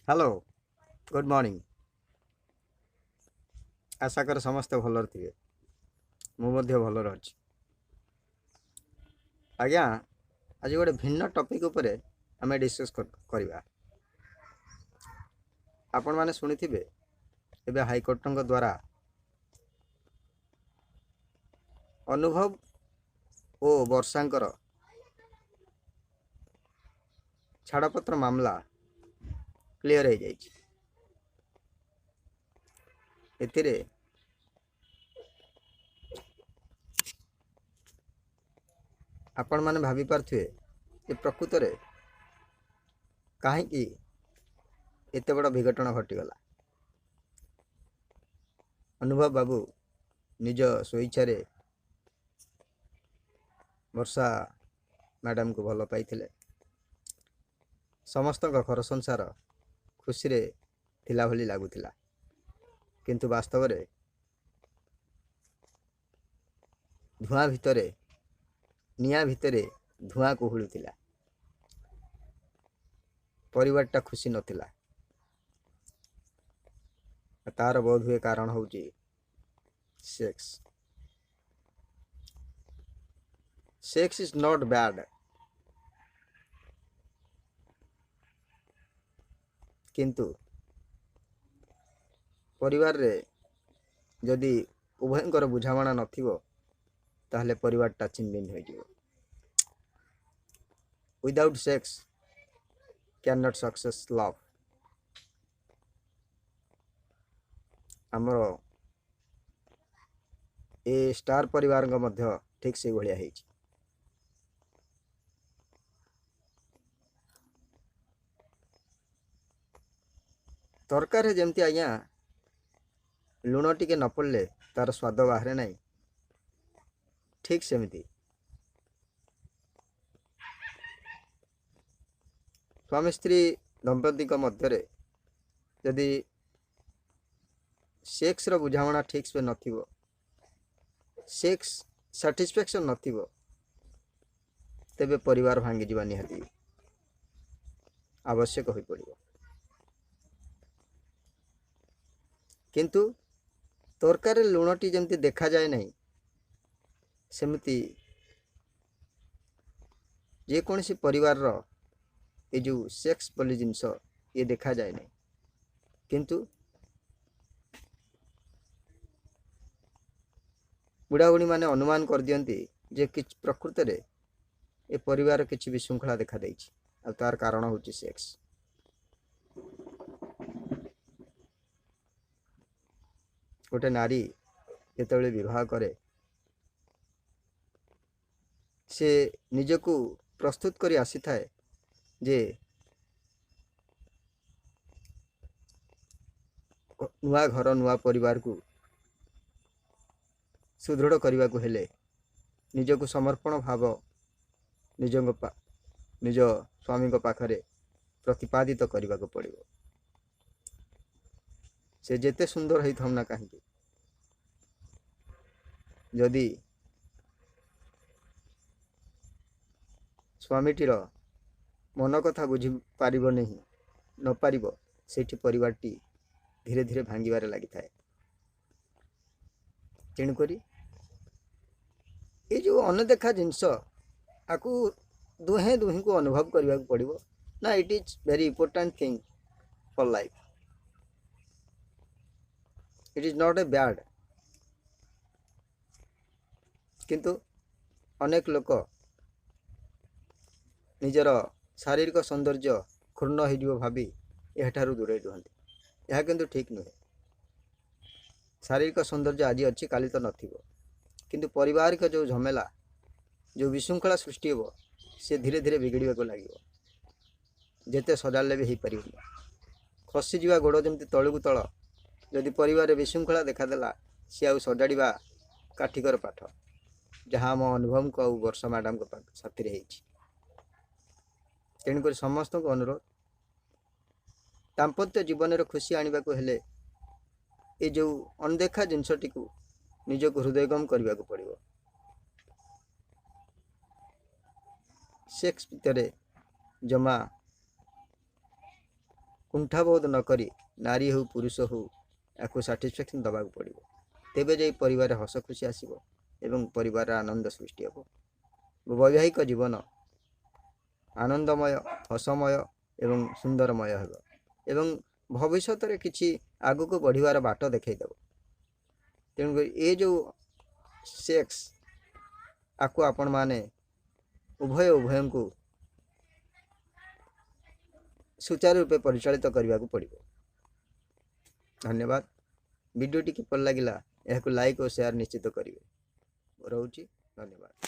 Hello good morning. आशा कर समस्ते भलर थे। मुझे भलर अच्छी। आज्ञा आज गोटे भिन्न टॉपिक उपरे आम डिस्कस करवा। आपण मैंने शुणी एवं हाइकोर्ट द्वारा अनुभव और वर्षांकर छाड़पत्र मामला क्लियर हो जाए। आपण मैंने भावी पारे प्रकृत में कहीं एत बड़ विघटन घटीगला। अनुभव बाबू निज स्वेच्छा वर्षा मैडम को भल पाई समस्त घर संसार खुशी रे थिला भली लगुला किंतु वास्तव रे धुआं भितर निया भितर धुआं कुहुलुला। परिवारटा खुशी नथिला। तार बोध हुए कारण हूँ sex. Sex is not bad, किंतु परिवार रे जदि उभयंकर बुझामणा नथिबो ताहले परिवारटा छिनभिन हो जिवो। Without sex can not success love. आमर ए स्टार परिवार मध्य ठीक से भलिया है। तरकारी जमती आज्ञा लुण टिके न पड़े तार स्वाद बाहर ना, ठीक सेमती स्वामी स्त्री दंपति मध्य जदि सेक्स रो बुझामणा ठीक से नथिबो, सेक्स सैटिस्फैक्शन नथिबो, तेबे परिवार भांगी जीवा निहाती आवश्यक हो पड़िबो। किंतु तरकारी लुणटी जमती देखा जाए नहीं सेमती जेकोसी परिवार रो ये जो सेक्स बोली जिनस ये देखा जाए नहीं। किंतु बुढ़ा बुढ़ी माने अनुमान कर दियंती जे कि प्रकृत रे ए परिवार किसी विशृंखला देखा देछि आ तार कारण होछि सेक्स। गोटे नारी जेतेबेले विवाह करे से निजको प्रस्तुत करी आसी थाए जे नुआ घर नुआ परिवार को सुदृढ़ करने को हेले निजको समर्पण भाव निज स्वामी पाखरे प्रतिपादित करने को पड़ो। से जेते सुंदर है थमना कहीं जदि स्वामीटीर मन कथा बुझी पार नहीं न पार से परिवारटी धीरे धीरे भांगार लगी थाए। तेणुक ये जो अनदेखा जिनस आपको दुहे दुही को अनुभव करने को पड़ो ना। It is very important thing for life. It is not a bad, किंतु अनेक लोक निजर शारीरिक सौंदर्य क्षुण्ण हो भावी यह दूरे रुहति। यह किंतु ठीक नुहे। शारीरिक सौंदर्य आज अच्छी काली तो नथिबो, किंतु पारिवारिक जो झमेला जो विशृंखला सृष्टि हो सी धीरे धीरे बिगड़ को लगे। जिते सजाड़े भी हो पार खसीजा गोड़ जमी तलू को तल जदि परिवार विशृंखला देखादेला सी आ सजाड़ा काठिकर पाठ जहाँ आम अनुभव को वर्षा मैडम साथी है। तेणुक समस्त को अनुरोध दाम्पत्य जीवन खुशी आने को हेले ये जो अनदेखा जिनसटी को निजक हृदयगम करने को पड़ो। सेक्स भितर जमा कुंठाबोध नकरी नारी हो पुरुष हो या साटिस्फैक्शन दबाक पड़ो तेबे जाई परिवार हस खुशी आसो एवं परिवार आनंद सृष्टि हे वैवाहिक जीवन आनंदमय हसमय एवं सुंदरमय हो एवं भविष्य में किसी आग को बढ़िवार बाट देखईदेव। तेणुक ये जो सेक्स आपको आपण माने उभय को सुचारू रूपे परिचालित करने को पड़ो। धन्यवाद। वीडियोटी किपर लगिला यह लाइक और शेयर निश्चित करेंगे। रोची धन्यवाद।